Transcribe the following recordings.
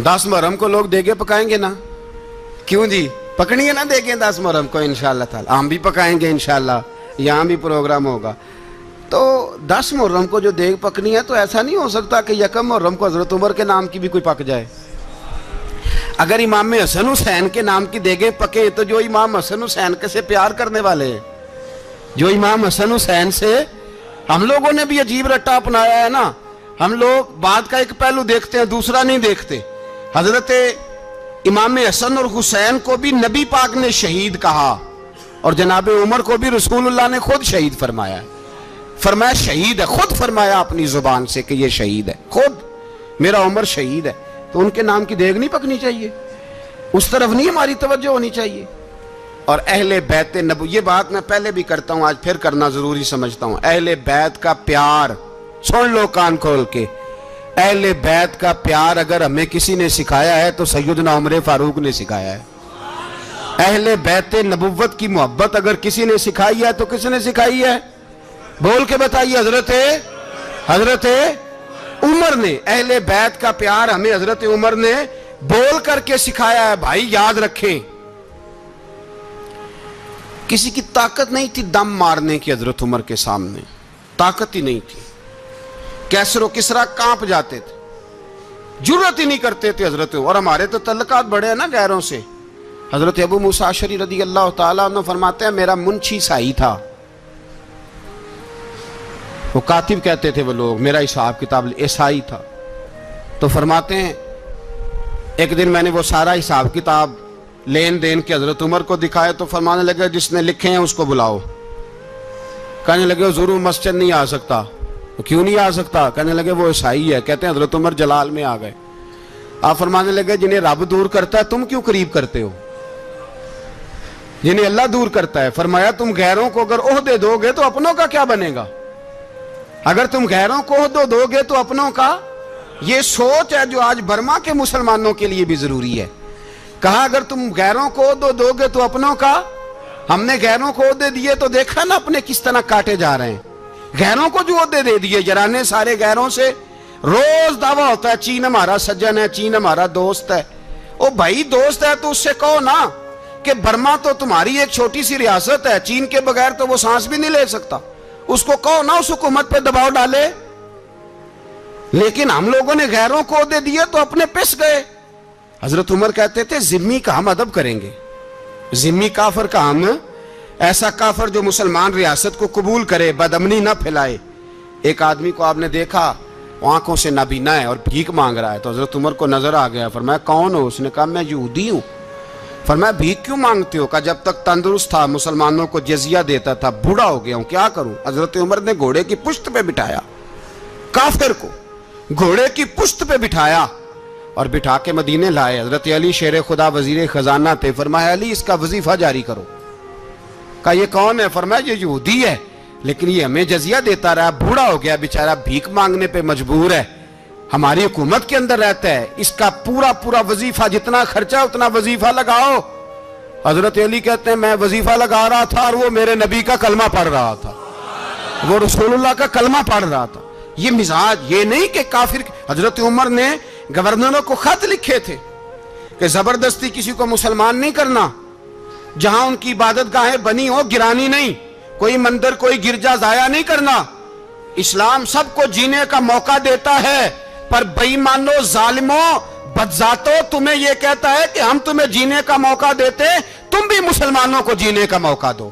10 محرم کو لوگ دیگے پکائیں گے نا؟ کیوں جی؟ پکڑیں گے نا دیگے 10 محرم کو انشاءاللہ تعالی. ہم بھی پکائیں گے انشاءاللہ, یہاں بھی پروگرام ہوگا. تو 10 محرم کو جو دیگ پکنی ہے تو ایسا نہیں ہو سکتا کہ 1 محرم کو حضرت عمر کے نام کی بھی کوئی پک جائے. اگر امام حسن حسین کے نام کی دیگیں پکیں تو جو امام حسن حسین سے پیار کرنے والے ہیں, جو امام حسن حسین سے, ہم لوگوں نے بھی عجیب رٹا اپنایا ہے نا. ہم لوگ بات کا ایک پہلو دیکھتے ہیں, دوسرا نہیں دیکھتے. حضرت امام حسن اور حسین کو بھی نبی پاک نے شہید کہا, اور جناب عمر کو بھی رسول اللہ نے خود شہید فرمایا. فرمایا شہید ہے, خود فرمایا اپنی زبان سے کہ یہ شہید ہے, خود میرا عمر شہید ہے. تو ان کے نام کی دیگ نہیں پکنی چاہیے, اس طرف نہیں ہماری توجہ ہونی چاہیے. اور اہل بیت نبو, یہ بات میں پہلے بھی کرتا ہوں, آج پھر کرنا ضروری سمجھتا ہوں. اہل بیت کا پیار سن لو کان کھول کے. اہل بیت کا پیار اگر ہمیں کسی نے سکھایا ہے تو سیدنا عمر فاروق نے سکھایا ہے. اہل بیت نبوت کی محبت اگر کسی نے سکھائی ہے تو کس نے سکھائی ہے؟ بول کے بتائیے. حضرت عمر نے. اہل بیت کا پیار ہمیں حضرت عمر نے بول کر کے سکھایا ہے. بھائی یاد رکھیں, کسی کی طاقت نہیں تھی دم مارنے کی حضرت عمر کے سامنے, طاقت ہی نہیں تھی. کیسر و کسرا کانپ جاتے تھے, جرأت ہی نہیں کرتے تھے حضرت. اور ہمارے تو تعلقات بڑے ہیں نا غیروں سے. حضرت ابو موسیٰ اشعری رضی اللہ تعالیٰ عنہ فرماتے ہیں میرا منشی سائی تھا, وہ کاتب کہتے تھے وہ لوگ, میرا حساب کتاب عیسائی تھا. تو فرماتے ہیں ایک دن میں نے وہ سارا حساب کتاب لین دین کے حضرت عمر کو دکھائے تو فرمانے لگے جس نے لکھے ہیں اس کو بلاؤ. کہنے لگے حضور مسجد نہیں آ سکتا. کیوں نہیں آ سکتا؟ کہنے لگے وہ عیسائی ہے. کہتے ہیں حضرت عمر جلال میں آ گئے. آپ فرمانے لگے جنہیں رب دور کرتا ہے تم کیوں قریب کرتے ہو؟ جنہیں اللہ دور کرتا ہے. فرمایا تم غیروں کو اگر عہدے دو گے تو اپنوں کا کیا بنے گا؟ اگر تم غیروں کو عہدے دو گے تو اپنوں کا. یہ سوچ ہے جو آج برما کے مسلمانوں کے لیے بھی ضروری ہے. کہا اگر تم غیروں کو عہدے دو گے تو اپنوں کا. ہم نے غیروں کو عہدے دیے تو دیکھا نا اپنے کس طرح کاٹے جا رہے ہیں. غیروں کو جو عہدے دے دیے جرانے سارے غیروں سے. روز دعویٰ ہوتا ہے چین ہمارا سجن ہے, چین ہمارا دوست ہے. او بھائی دوست ہے تو اس سے کہو نا کہ برما تو تمہاری ایک چھوٹی سی ریاست ہے, چین کے بغیر تو وہ سانس بھی نہیں لے سکتا. اس کو کہو نا اس حکومت پہ دباؤ ڈالے. لیکن ہم لوگوں نے غیروں کو عہدے دیے تو اپنے پس گئے. حضرت عمر کہتے تھے ذمی کا ہم ادب کریں گے, ذمی کافر کا ہم, ایسا کافر جو مسلمان ریاست کو قبول کرے, بدامنی نہ پھیلائے. ایک آدمی کو آپ نے دیکھا آنکھوں سے نابینا ہے اور بھیک مانگ رہا ہے, تو حضرت عمر کو نظر آ گیا. فرمایا کون ہو؟ اس نے کہا میں یہودی ہوں. فرمایا بھیک کیوں مانگتے ہو؟ کہا جب تک تندرست تھا مسلمانوں کو جزیہ دیتا تھا, بوڑھا ہو گیا ہوں کیا کروں. حضرت عمر نے گھوڑے کی پشت پہ بٹھایا کافر کو, گھوڑے کی پشت پہ بٹھایا اور بٹھا کے مدینے لائے. حضرت علی شیر خدا وزیر خزانہ تھے. فرمایا علی اس کا وظیفہ جاری کرو. کہا یہ کون ہے؟ فرمایا یہ یہودی ہے لیکن یہ ہمیں جزیہ دیتا رہا, بوڑھا ہو گیا بیچارہ, بھیک مانگنے پہ مجبور ہے, ہماری حکومت کے اندر رہتا ہے, اس کا پورا وظیفہ جتنا خرچہ اتنا وظیفہ لگاؤ. حضرت علی کہتے ہیں میں وظیفہ لگا رہا تھا اور وہ میرے نبی کا کلمہ پڑھ رہا تھا, وہ رسول اللہ کا کلمہ پڑھ رہا تھا. یہ مزاج, یہ نہیں کہ کافر. حضرت عمر نے گورنروں کو خط لکھے تھے کہ زبردستی کسی کو مسلمان نہیں کرنا, جہاں ان کی عبادت گاہیں بنی ہو گرانی نہیں, کوئی مندر کوئی گرجا ضائع نہیں کرنا. اسلام سب کو جینے کا موقع دیتا ہے, پر بے ایمانو ظالموں بدذاتوں تمہیں یہ کہتا ہے کہ ہم تمہیں جینے کا موقع دیتے, تم بھی مسلمانوں کو جینے کا موقع دو.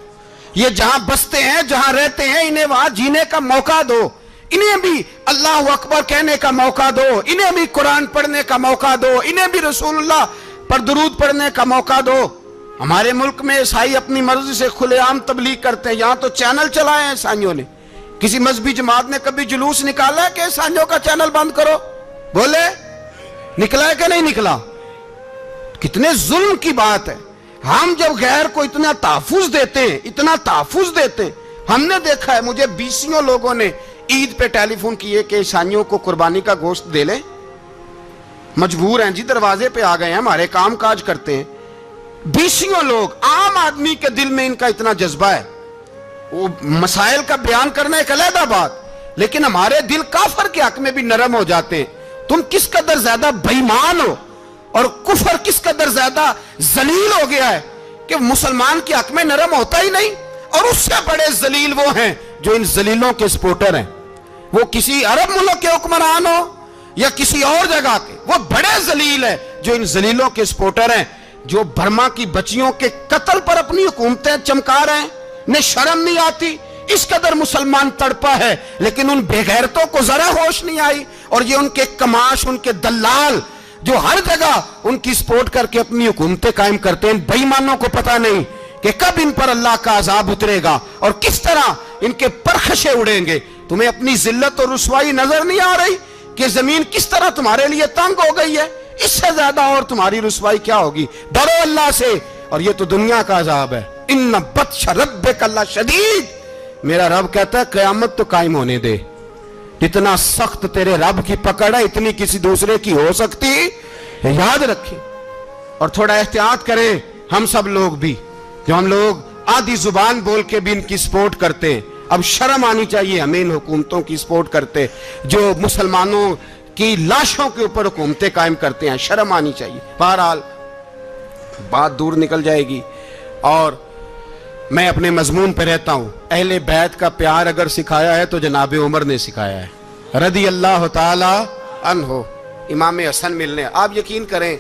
یہ جہاں بستے ہیں جہاں رہتے ہیں انہیں وہاں جینے کا موقع دو, انہیں بھی اللہ اکبر کہنے کا موقع دو, انہیں بھی قرآن پڑھنے کا موقع دو, انہیں بھی رسول اللہ پر درود پڑھنے کا موقع دو. ہمارے ملک میں عیسائی اپنی مرضی سے کھلے عام تبلیغ کرتے ہیں, یہاں تو چینل چلائے ہیں عیسائیوں نے. کسی مذہبی جماعت نے کبھی جلوس نکالا ہے کہ عیسائیوں کا چینل بند کرو؟ بولے نکلا ہے کہ نہیں نکلا؟ کتنے ظلم کی بات ہے. ہم جب غیر کو اتنا تحفظ دیتے ہیں, ہم نے دیکھا ہے, مجھے 20 لوگوں نے عید پہ ٹیلی فون کیے کہ عیسائیوں کو قربانی کا گوشت دے لیں, مجبور ہیں جی, دروازے پہ آ گئے ہیں, ہمارے کام کاج کرتے ہیں. 20 لوگ, عام آدمی کے دل میں ان کا اتنا جذبہ ہے, وہ مسائل کا بیان کرنا ایک علیحدہ بات, لیکن ہمارے دل کافر کے حق میں بھی نرم ہو جاتے ہیں. تم کس قدر زیادہ بے ایمان ہو, اور کفر کس قدر زیادہ ذلیل ہو گیا ہے کہ مسلمان کے حق میں نرم ہوتا ہی نہیں. اور اس سے بڑے ذلیل وہ ہیں جو ان ذلیلوں کے سپورٹر ہیں. وہ کسی عرب ملک کے حکمران ہو یا کسی اور جگہ کے, وہ بڑے ذلیل ہیں جو ان ذلیلوں کے سپورٹر ہیں, جو برما کی بچیوں کے قتل پر اپنی حکومتیں چمکا رہے ہیں. انہیں شرم نہیں آتی, اس قدر مسلمان تڑپا ہے, لیکن ان بے غیرتوں کو ذرا ہوش نہیں آئی. اور یہ ان کے کماش, ان کے دلال جو ہر جگہ ان کی سپورٹ کر کے اپنی حکومتیں قائم کرتے ہیں, بے ایمانوں کو پتہ نہیں کہ کب ان پر اللہ کا عذاب اترے گا اور کس طرح ان کے پرخشے اڑیں گے. تمہیں اپنی ذلت اور رسوائی نظر نہیں آ رہی کہ زمین کس طرح تمہارے لیے تنگ ہو گئی ہے؟ اس سے زیادہ اور تمہاری رسوائی کیا ہوگی؟ ڈرو اللہ سے. اور یہ تو دنیا کا عذاب ہے. ان بطش ربک لشدید, میرا رب کہتا ہے قیامت تو قائم ہونے دے. اتنا سخت تیرے رب کی پکڑ ہے, اتنی کسی دوسرے کی ہو سکتی ہے؟ یاد رکھیں اور تھوڑا احتیاط کریں ہم سب لوگ بھی, جو ہم لوگ آدھی زبان بول کے بھی ان کی سپورٹ کرتے ہیں. اب شرم آنی چاہیے ہمیں ان حکومتوں کی سپورٹ کرتے جو مسلمانوں کی لاشوں کے اوپر حکومتیں قائم کرتے ہیں. شرم آنی چاہیے. بہرحال بات دور نکل جائے گی اور میں اپنے مضمون پہ رہتا ہوں. اہل بیت کا پیار اگر سکھایا ہے تو جناب عمر نے سکھایا ہے رضی اللہ تعالی عنہ. امام حسن ملنے, آپ یقین کریں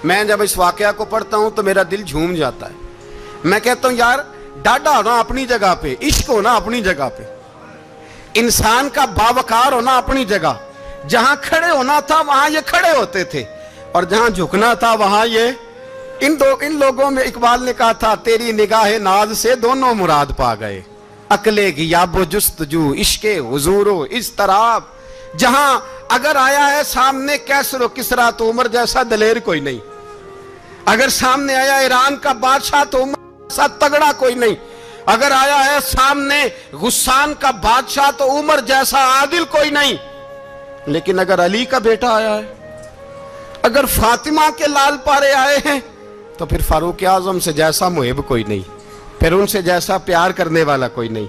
میں جب اس واقعہ کو پڑھتا ہوں تو میرا دل جھوم جاتا ہے. میں کہتا ہوں یار ڈاڈا ہونا اپنی جگہ پہ, عشق ہونا اپنی جگہ پہ, انسان کا باوقار ہونا اپنی جگہ. جہاں کھڑے ہونا تھا وہاں یہ کھڑے ہوتے تھے, اور جہاں جھکنا تھا وہاں یہ. ان لوگوں میں اقبال نے کہا تھا تیری نگاہ ناز سے دونوں مراد پا گئے, عقل غیاب و جستجو عشق حضور و اضطراب. جہاں اگر آیا ہے سامنے کیسر و کسرا تو عمر جیسا دلیر کوئی نہیں, اگر سامنے آیا ایران کا بادشاہ تو عمر جیسا تگڑا کوئی نہیں, اگر آیا ہے سامنے غسان کا بادشاہ تو عمر جیسا عادل کوئی نہیں. لیکن اگر علی کا بیٹا آیا ہے, اگر فاطمہ کے لال پارے آئے ہیں, تو پھر فاروق اعظم سے جیسا محب کوئی نہیں, پھر ان سے جیسا پیار کرنے والا کوئی نہیں.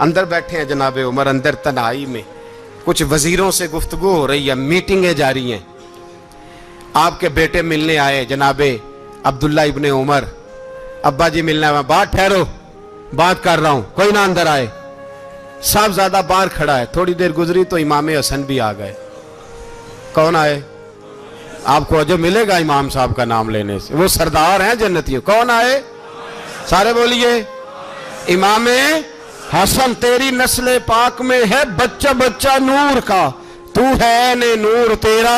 اندر بیٹھے ہیں جناب عمر, اندر تنہائی میں کچھ وزیروں سے گفتگو ہو رہی ہے, میٹنگیں جاری ہیں. آپ کے بیٹے ملنے آئے جناب عبداللہ ابن عمر, ابا جی ملنا ہے. بات ٹھہرو, بات کر رہا ہوں, کوئی نہ اندر آئے. صاحبزادہ باہر کھڑا ہے. تھوڑی دیر گزری تو امام حسن بھی آ گئے. کون آئے؟ آپ کو جو ملے گا امام صاحب کا نام لینے سے, وہ سردار ہیں جنتیوں. کون آئے؟ سارے بولیے. امام حسن, تیری نسل پاک میں ہے بچہ بچہ نور کا, تو ہے نے نور تیرا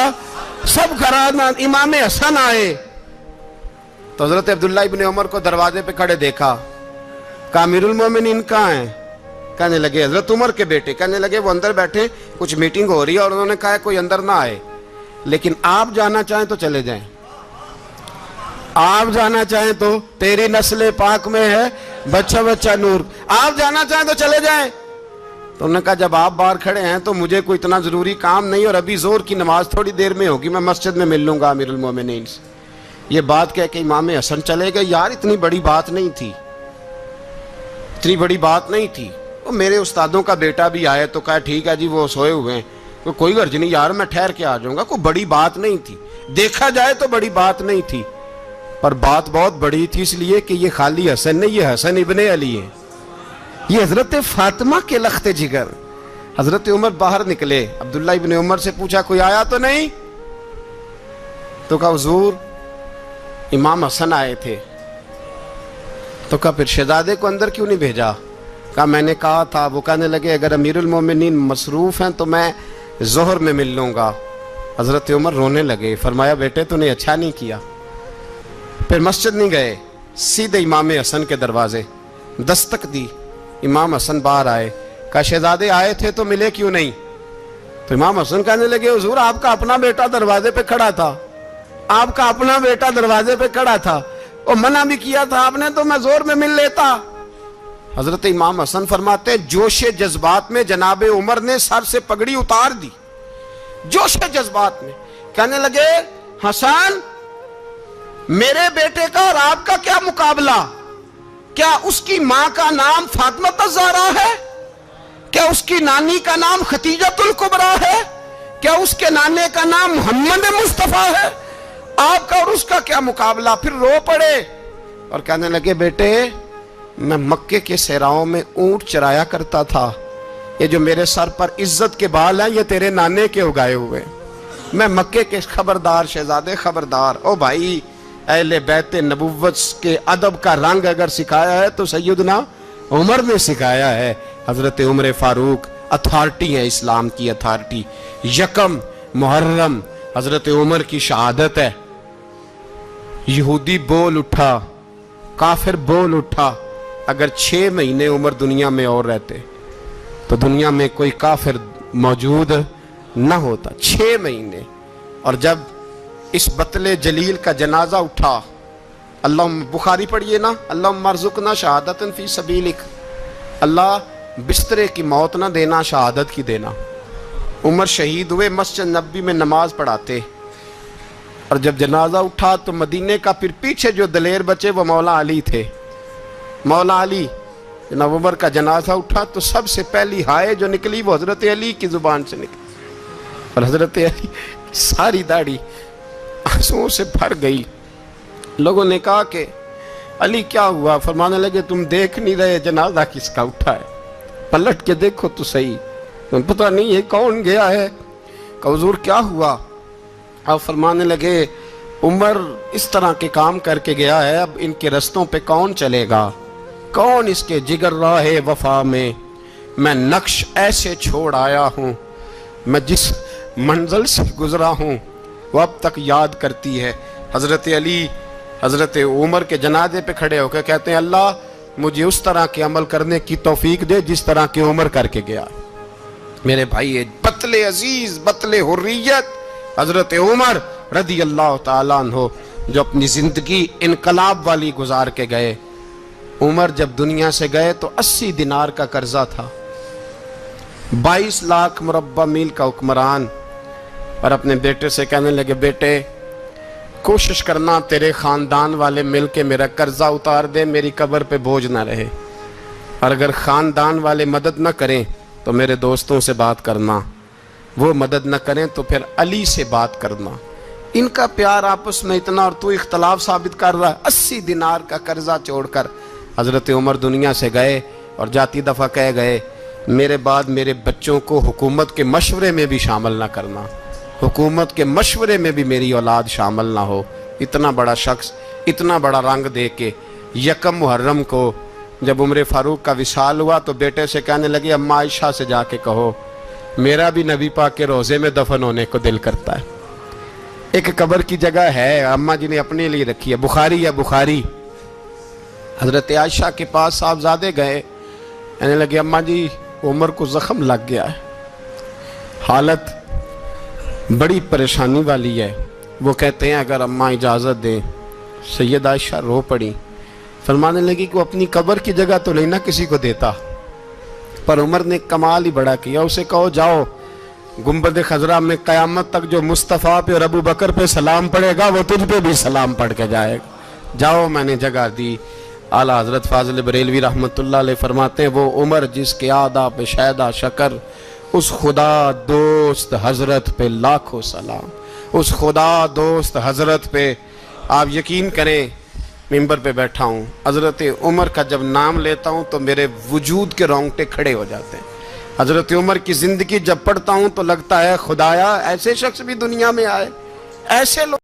سب گھرانہ. امام حسن آئے تو حضرت عبداللہ ابن عمر کو دروازے پہ کھڑے دیکھا. کہا امیر المومنین کہاں ہیں؟ کہنے لگے حضرت عمر کے بیٹے. کہنے لگے وہ اندر بیٹھے, کچھ میٹنگ ہو رہی ہے, اور انہوں نے کہا کوئی اندر نہ آئے, لیکن آپ جانا چاہیں تو چلے جائیں. آپ جانا چاہیں تو, تیری نسل پاک میں ہے بچہ بچہ نور, آپ جانا چاہیں تو چلے جائیں. تو انہوں نے کہا جب آپ باہر کھڑے ہیں تو مجھے کوئی اتنا ضروری کام نہیں, اور ابھی زور کی نماز تھوڑی دیر میں ہوگی, میں مسجد میں مل لوں گا امیر المومنین سے. یہ بات کہہ کے امام حسن چلے گئے. یار اتنی بڑی بات نہیں تھی, اتنی بڑی بات نہیں تھی. وہ میرے استادوں کا بیٹا بھی آئے تو کہا ٹھیک ہے جی وہ سوئے ہوئے ہیں, کوئی غرض نہیں یار, میں ٹھہر کے آ جاؤں گا. کوئی بڑی بات نہیں تھی, دیکھا جائے تو بڑی بات نہیں تھی, پر بات بہت بڑی تھی, اس لیے کہ یہ خالی حسن نہیں, یہ حسن ابن علی ہے, یہ حضرت فاطمہ کے لخت جگر. حضرت عمر باہر نکلے, عبداللہ ابن عمر سے پوچھا کوئی آیا تو نہیں؟ تو کہا حضور امام حسن آئے تھے. تو کہا پھر شہزادے کو اندر کیوں نہیں بھیجا؟ کہا میں نے کہا تھا. وہ کہنے لگے اگر امیر المومنین مصروف ہیں تو میں ظہر میں مل لوں گا. حضرت عمر رونے لگے, فرمایا بیٹے تو نے اچھا نہیں کیا. پھر مسجد نہیں گئے, سیدھے امام حسن کے دروازے دستک دی. امام حسن باہر آئے, کہا شہزادے آئے تھے تو ملے کیوں نہیں؟ تو امام حسن کہنے لگے حضور آپ کا اپنا بیٹا دروازے پہ کھڑا تھا, آپ کا اپنا بیٹا دروازے پہ کھڑا تھا, اور منع بھی کیا تھا آپ نے, تو میں زور میں مل لیتا. حضرت امام حسن فرماتے جوش جذبات میں جناب عمر نے سر سے پگڑی اتار دی, جوش جذبات میں. کہنے لگے حسن میرے بیٹے کا اور آپ کا کیا مقابلہ؟ کیا اس کی ماں کا نام فاطمہ الزہرا ہے؟ کیا اس کی نانی کا نام ختیجۃ الکبریٰ ہے؟ کیا اس کے نانے کا نام محمد مصطفیٰ ہے؟ آپ کا اور اس کا کیا مقابلہ؟ پھر رو پڑے اور کہنے لگے بیٹے میں مکے کے صحراؤں میں اونٹ چرایا کرتا تھا، یہ جو میرے سر پر عزت کے بال ہیں یہ تیرے نانے کے اگائے ہوئے، میں مکے کے خبردار شہزادے خبردار۔ او بھائی، اہل بیت نبوت کے ادب کا رنگ اگر سکھایا ہے تو سیدنا عمر نے سکھایا ہے۔ حضرت عمر فاروق اتھارٹی ہے، اسلام کی اتھارٹی۔ یکم محرم حضرت عمر کی شہادت ہے۔ یہودی بول اٹھا، کافر بول اٹھا، اگر 6 مہینے عمر دنیا میں اور رہتے تو دنیا میں کوئی کافر موجود نہ ہوتا۔ 6 مہینے۔ اور جب اس بطل جلیل کا جنازہ اٹھا، اللہم بخاری پڑھیے نا، اللہم ارزقنا شہادتن فی سبیلک، اللہ بسترے کی موت نہ دینا، شہادت کی دینا۔ عمر شہید ہوئے، مسجد نبوی میں نماز پڑھاتے، اور جب جنازہ اٹھا تو مدینے کا پھر پیچھے جو دلیر بچے وہ مولا علی تھے۔ مولا علی، جناب عمر کا جنازہ اٹھا تو سب سے پہلی ہائے جو نکلی وہ حضرت علی کی زبان سے نکلی، اور حضرت علی ساری داڑھی آنسوؤں سے بھر گئی۔ لوگوں نے کہا کہ علی کیا ہوا؟ فرمانے لگے تم دیکھ نہیں رہے جنازہ کس کا اٹھا ہے، پلٹ کے دیکھو تو صحیح، تم پتہ نہیں یہ کون گیا ہے؟ کہ حضور کیا ہوا؟ آپ فرمانے لگے عمر اس طرح کے کام کر کے گیا ہے، اب ان کے رستوں پہ کون چلے گا؟ کون اس کے جگر راہ وفا میں نقش ایسے چھوڑ آیا ہوں، میں جس منزل سے گزرا ہوں وہ اب تک یاد کرتی ہے۔ حضرت علی حضرت عمر کے جنازے پہ کھڑے ہو کے کہتے ہیں اللہ مجھے اس طرح کے عمل کرنے کی توفیق دے جس طرح کی عمر کر کے گیا۔ میرے بھائی، بطل عزیز، بطل حریت حضرت عمر رضی اللہ تعالیٰ عنہ، جو اپنی زندگی انقلاب والی گزار کے گئے۔ عمر جب دنیا سے گئے تو 80 دینار کا قرضہ تھا، 22 لاکھ مربع میل کا حکمران، اور اپنے بیٹے سے کہنے لگے بیٹے کوشش کرنا تیرے خاندان والے مل کے میرا قرضہ اتار دے، میری قبر پہ بوجھ نہ رہے، اور اگر خاندان والے مدد نہ کریں تو میرے دوستوں سے بات کرنا، وہ مدد نہ کریں تو پھر علی سے بات کرنا۔ ان کا پیار آپس میں اتنا، اور تو اختلاف ثابت کر رہا ہے۔ 80 دینار کا قرضہ چھوڑ کر حضرت عمر دنیا سے گئے، اور جاتی دفعہ کہہ گئے میرے بعد میرے بچوں کو حکومت کے مشورے میں بھی شامل نہ کرنا، حکومت کے مشورے میں بھی میری اولاد شامل نہ ہو۔ اتنا بڑا شخص اتنا بڑا رنگ دے کے یکم محرم کو جب عمر فاروق کا وصال ہوا تو بیٹے سے کہنے لگے اماں عائشہ سے جا کے کہو میرا بھی نبی پاک کے روزے میں دفن ہونے کو دل کرتا ہے۔ ایک قبر کی جگہ ہے اماں جی نے اپنے لیے رکھی ہے، بخاری ہے بخاری۔ حضرت عائشہ کے پاس صاحبزادے گئے، کہنے لگے اماں جی عمر کو زخم لگ گیا ہے، حالت بڑی پریشانی والی ہے۔ وہ کہتے ہیں اگر اماں اجازت دیں۔ سید عائشہ رو پڑی، فرمانے لگی کہ وہ اپنی قبر کی جگہ تو نہیں نہ کسی کو دیتا، پر عمر نے کمال ہی بڑا کیا، اسے کہو جاؤ گنبد خضرا میں قیامت تک جو مصطفیٰ پہ اور ابو بکر پہ سلام پڑے گا وہ تجھ پہ بھی سلام پڑھ کے جائے گا، جاؤ میں نے جگہ دی۔ اعلیٰ حضرت فاضل بریلوی رحمۃ اللہ علیہ فرماتے ہیں وہ عمر جس کے آدھا پہ شیدہ شکر، اس خدا دوست حضرت پہ لاکھوں سلام، اس خدا دوست حضرت پہ۔ آپ یقین کریں ممبر پہ بیٹھا ہوں، حضرت عمر کا جب نام لیتا ہوں تو میرے وجود کے رونگٹے کھڑے ہو جاتے ہیں۔ حضرت عمر کی زندگی جب پڑھتا ہوں تو لگتا ہے خدایا ایسے شخص بھی دنیا میں آئے، ایسے لوگ